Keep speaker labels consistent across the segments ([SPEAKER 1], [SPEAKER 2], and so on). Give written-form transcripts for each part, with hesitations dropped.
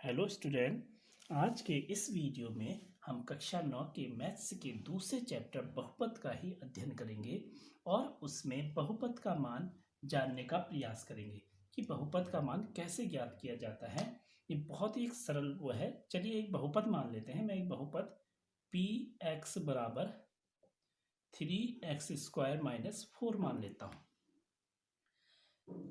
[SPEAKER 1] Hello student, आज के इस वीडियो में हम कक्षा 9 के मैथ्स के दूसरे चैप्टर बहुपद का ही अध्ययन करेंगे और उसमें बहुपद का मान जानने का प्रयास करेंगे कि बहुपद का मान कैसे ज्ञात किया जाता है। ये बहुत ही एक सरल वो है। चलिए एक बहुपद मान लेते हैं। मैं एक बहुपद पी एक्स बराबर 3x² - 4 मान लेता हूँ।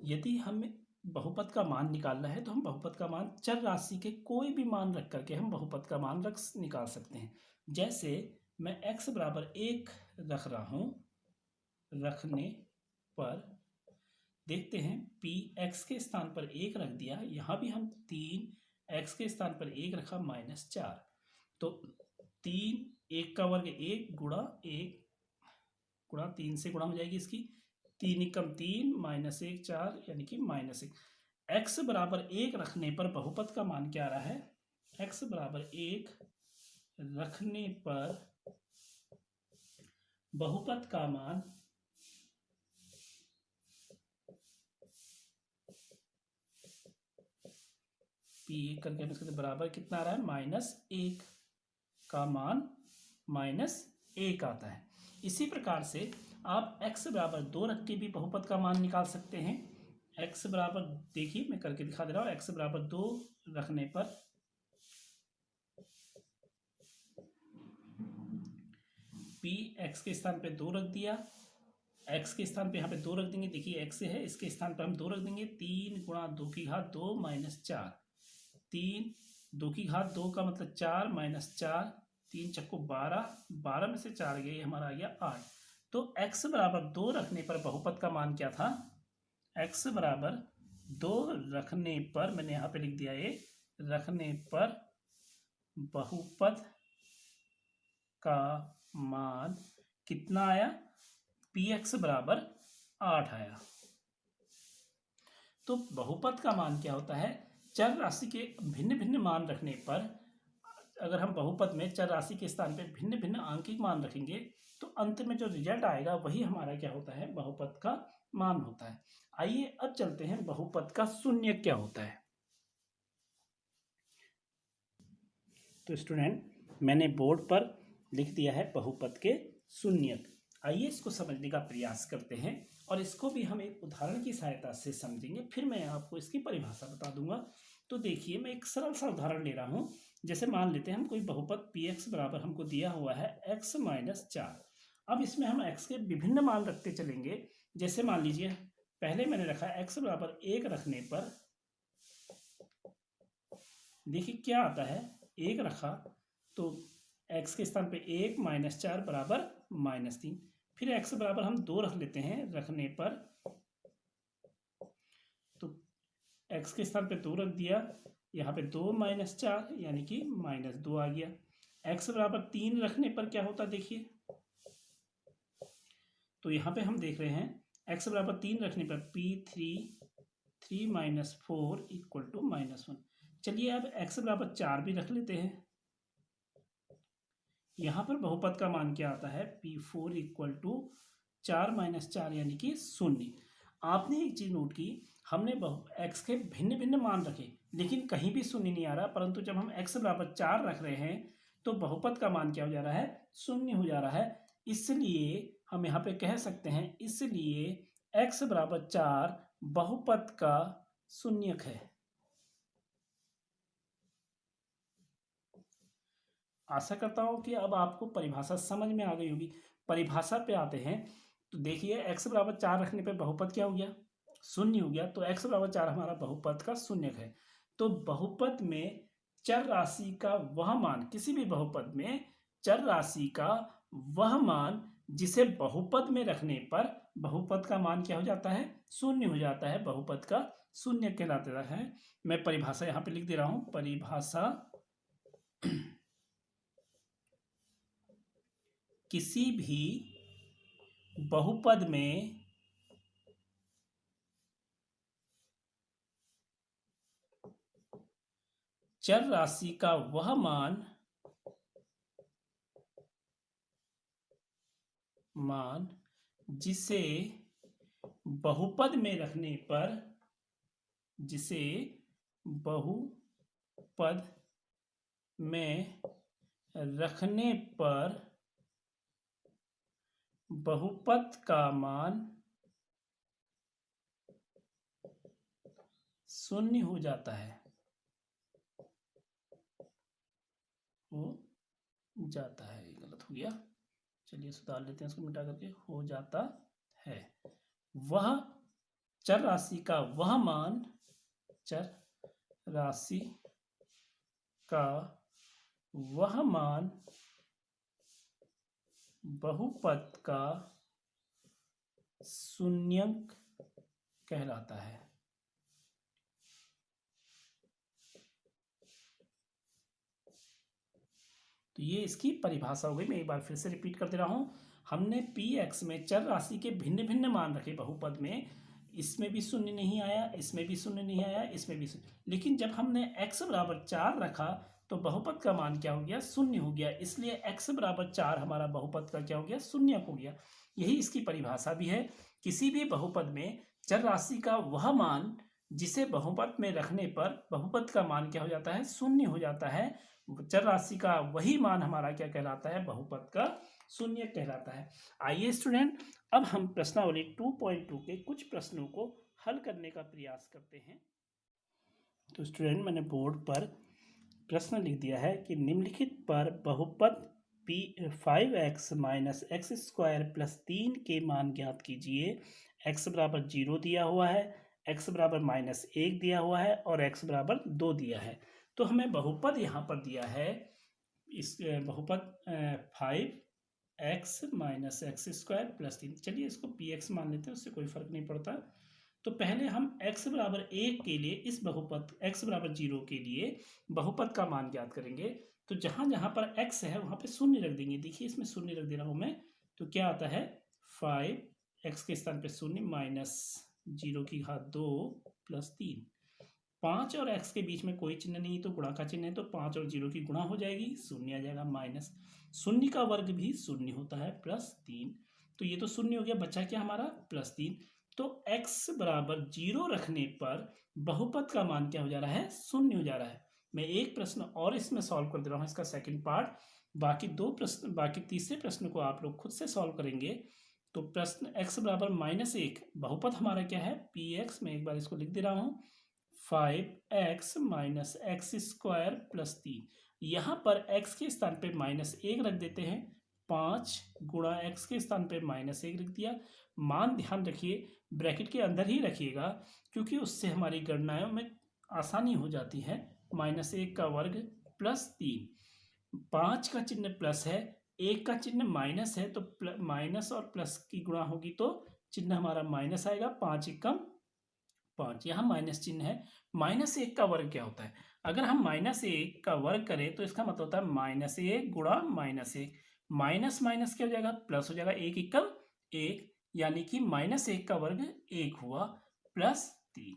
[SPEAKER 1] यदि हमें बहुपद का मान निकालना है तो हम बहुपद का मान चर राशि के कोई भी मान रख करके हम बहुपद का मान निकाल सकते हैं। जैसे मैं x बराबर 1 रख रहा हूँ, रखने पर देखते हैं पी x के स्थान पर 1 रख दिया। यहाँ भी हम 3 x के स्थान पर 1 रखा -4, तो 3 1 का वर्ग 1 गुणा 1 गुणा 3 से गुणा हो जाएगी इसकी 3 एकम 3 -1 4 यानी कि -1। x बराबर 1 रखने पर बहुपद का मान क्या आ रहा है? x बराबर 1 रखने पर बहुपद का मान p1 करके हम इसके बराबर कितना आ रहा है? -1 का मान -1 आता है। इसी प्रकार से आप x बराबर 2 रख के भी बहुपद का मान निकाल सकते हैं। x बराबर, देखिए मैं करके दिखा दे रहा हूँ। x बराबर 2 रखने पर p x के स्थान पे 2 रख दिया, x के स्थान पे यहाँ पे 2 रख देंगे। देखिए x है, इसके स्थान पर हम 2 रख देंगे। 3 गुणा 2 की घात 2 -4, 3 2 की घात 2 का मतलब 4 -4, 3 चक्को 12, 12 में से 4 गए, हमारा आ गया 8। तो x बराबर 2 रखने पर बहुपद का मान क्या था? x बराबर 2 रखने पर, मैंने यहाँ पे लिख दिया ये, रखने पर बहुपद का मान कितना आया? px बराबर 8 आया। तो बहुपद का मान क्या होता है? चर राशि के भिन्न भिन्न मान रखने पर, अगर हम बहुपद में चर राशि के स्थान पे भिन्न भिन्न आंकिक मान रखेंगे तो अंत में जो रिजल्ट आएगा वही हमारा क्या होता है? बहुपद का मान होता है। आइए अब चलते हैं बहुपद का शून्य क्या होता है। तो स्टूडेंट, मैंने बोर्ड पर लिख दिया है बहुपद के शून्यक। आइए इसको समझने का प्रयास करते हैं और इसको भी हम एक उदाहरण की सहायता से समझेंगे। फिर मैं आपको इसकी परिभाषा बता दूंगा। तो देखिए, मैं एक सरल सा उदाहरण ले रहा हूँ। जैसे मान लेते हैं हम कोई बहुपद px बराबर हमको दिया हुआ है x - 4। अब इसमें हम x के विभिन्न मान रखते चलेंगे। जैसे मान लीजिए पहले मैंने रखा x बराबर 1 रखने पर, देखिए क्या आता है। 1 रखा तो x के स्थान पे 1 -4 बराबर -3। फिर x बराबर हम 2 रख लेते हैं रखने पर, तो x के स्थान पे 2 रख दिया, यहाँ पे 2 -4 यानी कि -2 आ गया। x बराबर 3 रखने पर क्या होता देखिए, तो यहाँ पे हम देख रहे हैं x बराबर 3 रखने पर p3 3 - 4 = -1। चलिए अब x बराबर 4 भी रख लेते हैं। यहाँ पर बहुपद का मान क्या आता है? p4 = 4 - 4 यानी कि 0। आपने एक चीज नोट की, हमने x के भिन्न भिन्न मान रखे लेकिन कहीं भी 0 नहीं आ रहा, परंतु जब हम x बराबर 4 रख रहे हैं तो बहुपद का मान क्या हो जा रहा है? 0 हो जा रहा है। इसलिए हम यहाँ पे कह सकते हैं, इसलिए x बराबर 4 बहुपद का शून्यक है। आशा करता हूँ कि अब आपको परिभाषा समझ में आ गई होगी। परिभाषा पे आते हैं तो देखिए x बराबर 4 रखने पे बहुपद क्या हो गया? 0 हो गया। तो x बराबर 4 हमारा बहुपद का शून्यक है। तो बहुपद में चर राशि का वह मान, किसी भी बहुपद में चर राशि का वह मान जिसे बहुपद में रखने पर बहुपद का मान क्या हो जाता है? 0 हो जाता है, बहुपद का शून्य कहलाता है। मैं परिभाषा यहाँ पे लिख दे रहा हूँ। परिभाषा किसी भी बहुपद में चर राशि का वह मान जिसे बहुपद में रखने पर, जिसे बहुपद बहुपद में रखने पर बहुपद का मान शून्य हो जाता है, गलत हो गया, चलिए सुधार लेते हैं इसको मिटा करके, हो जाता है वह चर राशि का वह मान, चर राशि का वह मान बहुपद का शून्यंक कहलाता है। तो ये इसकी परिभाषा हो गई। मैं एक बार फिर से रिपीट कर दे रहा हूं। हमने px में चर राशि के भिन्न भिन्न मान रखे बहुपद में, इसमें भी शून्य नहीं आया, इसमें भी शून्य नहीं आया, इसमें भी शून्य, लेकिन जब हमने x बराबर 4 रखा तो बहुपद का मान क्या हो गया, शून्य हो गया। इसलिए x बराबर 4 हमारा बहुपद का क्या हो गया, शून्य हो गया। यही इसकी परिभाषा भी है। किसी भी बहुपद में चर राशि का वह मान जिसे बहुपद में रखने पर बहुपद का मान क्या हो जाता है, शून्य हो जाता है। चर राशि का वही मान हमारा क्या कहलाता है, बहुपद का शून्य कहलाता है। आइए स्टूडेंट, अब हम प्रश्नावली 2.2 के कुछ प्रश्नों को हल करने का प्रयास करते हैं। तो स्टूडेंट, मैंने बोर्ड पर प्रश्न लिख दिया है कि निम्नलिखित पर बहुपद 5x minus x square plus 3 के मान ज्ञात कीजिए। x बराबर 0 दिया हुआ है, x बराबर -1 दिया हुआ है और x बराबर 2 दिया है। तो हमें बहुपद यहाँ पर दिया है, इस बहुपद 5x minus x square plus 3। चलिए इसको px मान लेते हैं, उससे कोई फर्क नहीं पड़ता। तो पहले हम x बराबर 1 के लिए इस बहुपद x बराबर 0 के लिए बहुपद का मान ज्ञात करेंगे। तो जहाँ जहाँ पर x है वहाँ पे शून्य रख देंगे। देखिए इसमें शून्य रख दे रहा हूँ मैं, तो क्या आता है 5x के स्थान पे शून्य माइनस 0 की घात 2 प्लस 3। 5 और x के बीच में कोई चिन्ह नहीं, तो गुणा का चिन्ह है, तो 5 और 0 की गुणा हो जाएगी, शून्य आ जाएगा, माइनस शून्य का वर्ग भी शून्य होता है, प्लस 3। तो ये तो शून्य हो गया, बचा क्या हमारा प्लस 3। तो x बराबर 0 रखने पर बहुपद का मान क्या हो जा रहा है, शून्य हो जा रहा है। मैं एक प्रश्न और इसमें सॉल्व कर दे रहा हूँ, इसका सेकंड पार्ट। बाकी तीसरे प्रश्न को आप लोग खुद से सॉल्व करेंगे। तो प्रश्न x बराबर -1, बहुपद हमारा क्या है, px। मैं एक बार इसको लिख दे रहा हूँ, 5x minus x square plus 3। यहाँ पर x के स्थान पे -1 रख देते हैं, 5 गुणा x के स्थान पे -1 रख दिया। मान ध्यान रखिए ब्रैकेट के अंदर ही रखिएगा, क्योंकि उससे हमारी गणनाओं में आसानी हो जाती है। -1 का वर्ग प्लस 3, 5 का चिन्ह प्लस है, 1 का चिन्ह माइनस है, तो माइनस और प्लस की गुणा होगी तो चिन्ह हमारा माइनस आएगा, 5 एकम 5। यहाँ माइनस चिन्ह है। -1 का वर्ग क्या होता है, अगर हम -1 का वर्ग करें तो इसका मतलब होता है -1 गुणा -1, माइनस माइनस क्या हो जाएगा, प्लस हो जाएगा, 1 एकम 1, यानी कि -1 का वर्ग 1 हुआ प्लस 3।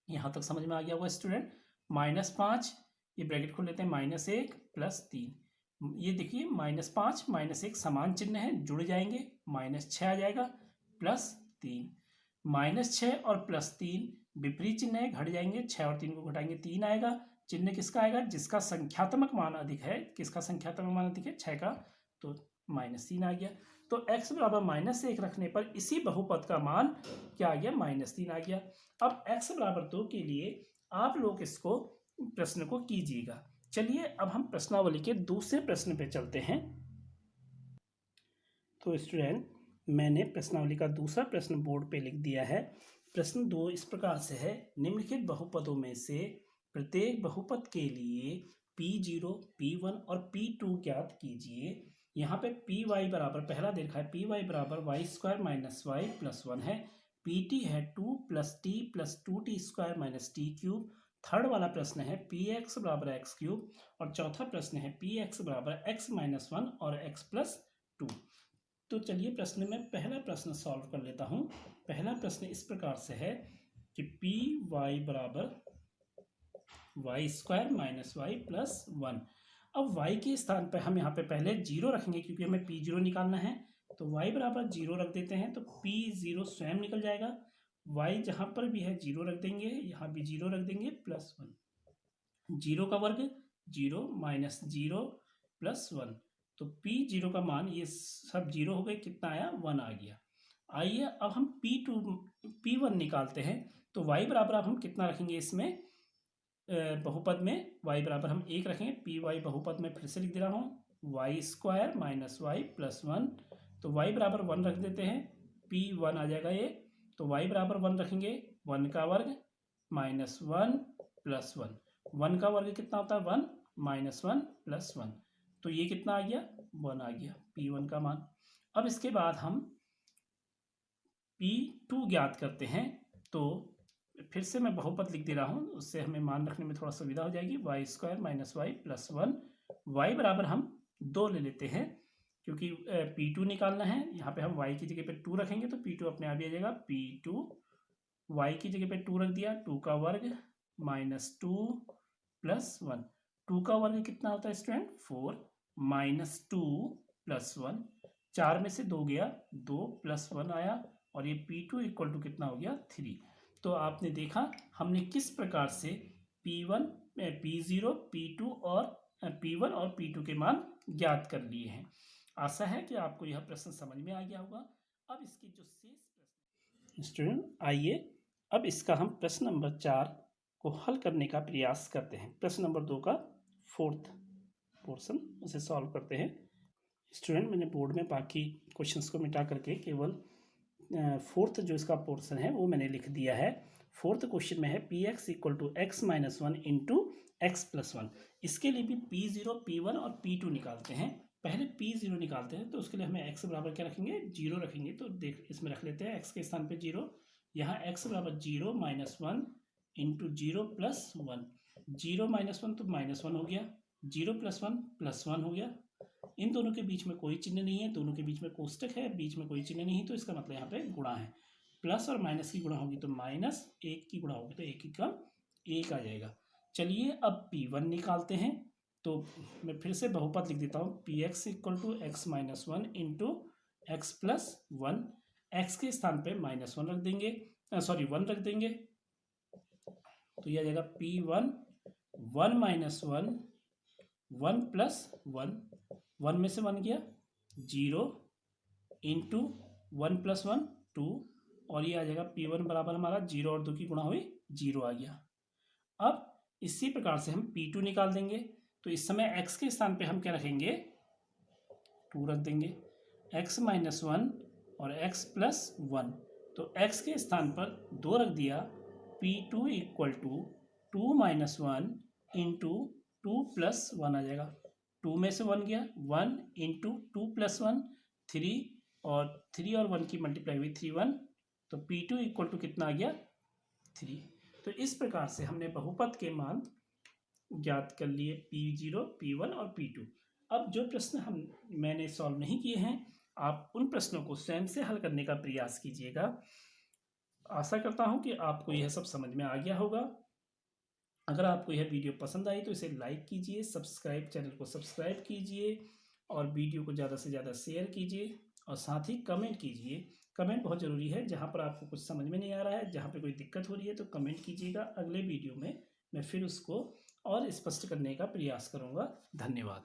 [SPEAKER 1] यहाँ तक समझ में आ गया होगा स्टूडेंट। -5, ये ब्रैकेट खोल लेते हैं, -1 प्लस 3। ये देखिए -5 -1 समान चिन्ह है, जुड़ जाएंगे, -6 आ जाएगा प्लस 3। -6 और प्लस 3 विपरीत चिन्ह है, घट जाएंगे, 6 और 3 को घटाएंगे 3 आएगा। चिन्ह किसका आएगा, जिसका संख्यात्मक मान अधिक है। किसका संख्यात्मक मान अधिक है, 6 का, तो -3 आ गया। तो x बराबर -1 रखने पर इसी बहुपद का मान क्या आ गया, -3 आ गया। अब x बराबर 2 के लिए आप लोग इसको प्रश्न को कीजिएगा। चलिए अब हम प्रश्नावली के दूसरे प्रश्न पे चलते हैं। तो स्टूडेंट, मैंने प्रश्नावली का दूसरा प्रश्न बोर्ड पे लिख दिया है। प्रश्न 2 इस प्रकार से है, निम्नलिखित बहुपदों में से प्रत्येक बहुपद के लिए P0, P1 और P2 ज्ञात कीजिए। यहाँ पे पी वाई बराबर, पहला दे रखा है पी वाई बराबर Y square minus Y plus 1 है। पी टी है 2 plus 2t square minus T cube. Third वाला प्रश्न है पी एक्स बराबर एक्स क्यूब। और चौथा प्रश्न है पी एक्स बराबर एक्स माइनस 1 और एक्स प्लस 2। तो चलिए प्रश्न में पहला प्रश्न सॉल्व कर लेता हूँ। पहला प्रश्न इस प्रकार से है कि पी वाई बराबर Y square minus Y plus 1। अब y के स्थान पर हम यहाँ पे पहले 0 रखेंगे, क्योंकि हमें P0 निकालना है। तो y बराबर 0 रख देते हैं, तो P0 स्वयं निकल जाएगा। y जहाँ पर भी है 0 रख देंगे, यहाँ भी 0 रख देंगे, प्लस 1। जीरो का वर्ग 0 माइनस 0 प्लस 1। तो P0 का मान, ये सब जीरो हो गए, कितना आया 1 आ गया। आइए अब हम P1 निकालते हैं। तो y बराबर अब हम कितना रखेंगे इसमें, बहुपद में y बराबर हम 1 रखेंगे। Py बहुपद में फिर से लिख दे रहा हूँ, Y square minus Y plus 1। तो y बराबर 1 रख देते हैं, P1 आ जाएगा ये। तो y बराबर 1 रखेंगे, 1 का वर्ग माइनस 1 प्लस 1। 1 का वर्ग कितना होता है 1 माइनस 1 प्लस 1। तो ये कितना आ गया 1 आ गया P1 का मान। अब इसके बाद हम P2 ज्ञात करते हैं। तो फिर से मैं बहुपद लिख दे रहा हूँ, उससे हमें मान रखने में थोड़ा सुविधा हो जाएगी। Y square minus Y plus 1। Y बराबर हम 2 ले लेते हैं, क्योंकि P2 निकालना है। यहाँ पे हम y की जगह पे 2 रखेंगे तो P2 अपने आप ही आ जाएगा। P2 y की जगह पे 2 रख दिया, 2 का वर्ग माइनस 2 प्लस 1। 2 का वर्ग कितना होता है स्टूडेंट 4 माइनस 2 प्लस 1। 4 में से 2 गया, 2 प्लस 1 आया, और ये P2 इक्वल टू कितना हो गया 3। तो आपने देखा हमने किस प्रकार से P1, P0, P2 और P1 और P2 के मान ज्ञात कर लिए हैं। आशा है कि आपको यह प्रश्न समझ में आ गया होगा। अब इसके जो शेष प्रश्न, स्टूडेंट आइए अब इसका हम प्रश्न नंबर 4 को हल करने का प्रयास करते हैं। प्रश्न नंबर 2 का 4th पोर्शन उसे सॉल्व करते हैं। स्टूडेंट मैंने बोर्ड में बाकी क्वेश्चंस को मिटा करके केवल 4th जो इसका पोर्शन है वो मैंने लिख दिया है। 4th क्वेश्चन में है Px equal to X minus 1 into X plus 1। इसके लिए भी P0, P1 और P2 निकालते हैं। पहले P0 निकालते हैं, तो उसके लिए हमें x बराबर क्या रखेंगे 0 रखेंगे। तो देख इसमें रख लेते हैं x के स्थान पे 0। यहाँ x बराबर 0 माइनस 1 इंटू 0 प्लस 1। 0 माइनस 1 तो माइनस 1 हो गया, 0 प्लस 1 प्लस 1 हो गया। इन दोनों के बीच में कोई चिन्ह नहीं है, दोनों के बीच में कोष्टक है, बीच में कोई चिन्ह नहीं है, तो इसका मतलब यहाँ पे गुणा है। प्लस और माइनस की गुणा होगी तो माइनस, एक की गुणा होगी तो एक की कम एक आ जाएगा। चलिए अब P1 निकालते हैं। तो मैं फिर से बहुपद लिख देता हूँ, Px equal to X minus 1 into X plus 1। X के स्थान पे माइनस 1 रख देंगे, सॉरी 1 रख देंगे। तो यह आ जाएगा P1 1 माइनस 1 1 प्लस 1। 1 में से 1 गया 0 इंटू 1 प्लस 1 2, और ये आ जाएगा P1 बराबर हमारा 0 और 2 की गुणा हुई 0 आ गया। अब इसी प्रकार से हम P2 निकाल देंगे। तो इस समय x के स्थान पे हम क्या रखेंगे 2 रख देंगे, x माइनस 1 और x प्लस 1। तो x के स्थान पर 2 रख दिया, P2 equal to 2 minus 1 into 2 plus 1 आ जाएगा। 2 में से 1 गया, 1 इंटू 2 प्लस 1 3, और 3 और 1 की मल्टीप्लाई हुई 3 1। तो P2 इक्वल टू कितना आ गया 3। तो इस प्रकार से हमने बहुपद के मान ज्ञात कर लिए P0, P1 और P2। अब जो प्रश्न मैंने सॉल्व नहीं किए हैं, आप उन प्रश्नों को स्वयं से हल करने का प्रयास कीजिएगा। आशा करता हूँ कि आपको यह सब समझ में आ गया होगा। अगर आपको यह वीडियो पसंद आई तो इसे लाइक कीजिए, चैनल को सब्सक्राइब कीजिए, और वीडियो को ज़्यादा से ज़्यादा शेयर कीजिए, और साथ ही कमेंट कीजिए। कमेंट बहुत ज़रूरी है। जहाँ पर आपको कुछ समझ में नहीं आ रहा है, जहाँ पे कोई दिक्कत हो रही है, तो कमेंट कीजिएगा। अगले वीडियो में मैं फिर उसको और स्पष्ट करने का प्रयास करूँगा। धन्यवाद।